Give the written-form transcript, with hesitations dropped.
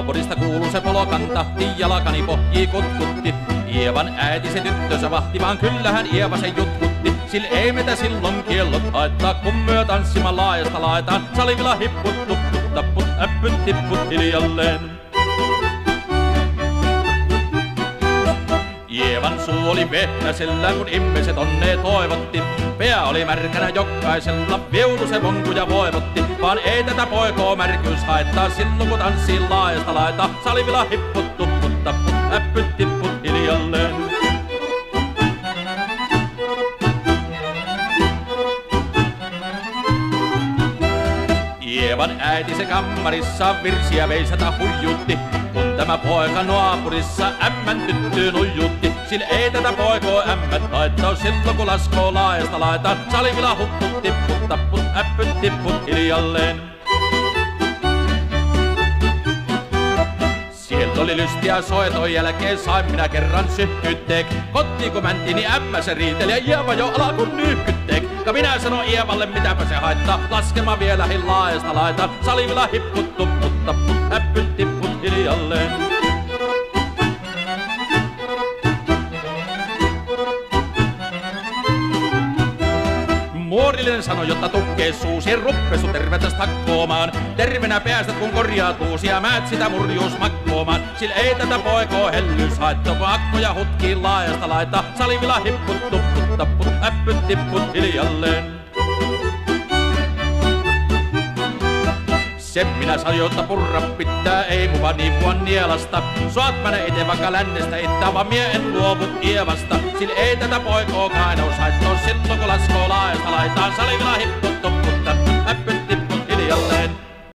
Naapurista kuuluu se polokantahti, jalkani pohjii kutkutti. Ievan äiti se tyttönsä vahti, vaan kyllähän Ieva se jutkutti. Sillä ei meitä silloin kiellot haittaa, kun myö tanssimaan laajasta laitaan. Salivilla hipput, tupput, tapput, äppyt, tipput hiljalleen. Ievan suu oli vehnäsellä, kun ihmiset onnea toivotti. Pää oli märkänä jokaisella, viulu se vonkuja voivotti. Vaan ei tätä poikoo märkyys haittaa, silloin kun tanssii laajasta laitaa. Salivilla hipput, tupput, tapput, äppyt, tipput hiljalleen. Ievan äiti se kammarissa virsiä veisata huijutti. Kun tämä poika naapurissa ämmän tyttyyn ujutti. Sillä ei tätä poikoo ämmät haittaa, silloin kun laskoo laajasta laitaan. Salivilla hupput, tipput, tapput, äppyt, tipput hiljalleen. Sieltä oli lystiä soiton jälkeen, sain minä kerran syhkytteek. Kotiin kun mäntiin, niin ämmä se riiteli ja Ieva jo alkuun nyhkytteek. Ja minä sanon Ievalle, mitäpä se haittaa, laskemaan vielä laajasta laitaan. Salivilla hipput, tupput, tapput, äppyt, tipput hiljalleen. Muorillinen sanoi, jotta tukkee suusi, ruppesu tervetäs takkoomaan. Tervenä päästät, kun korjautuusi ja määt sitä murjuus makkoomaan. Sillä ei tätä poikoo hellyys haittaa, kun akkoja hutkii laajasta laittaa. Salivilla hipput, tupput, tapput, äppyt, tipput hiljalleen. Sen minä sanon, jotta purra pitää, ei muva niipua nielasta. Saat mennä ite vaikka lännestä ittää, vaan mie en luovu Ievasta. Sillä ei tätä poikoo kainaus haittaa, silloin kun laskoo laajasta laitaan. Salivilla hipput,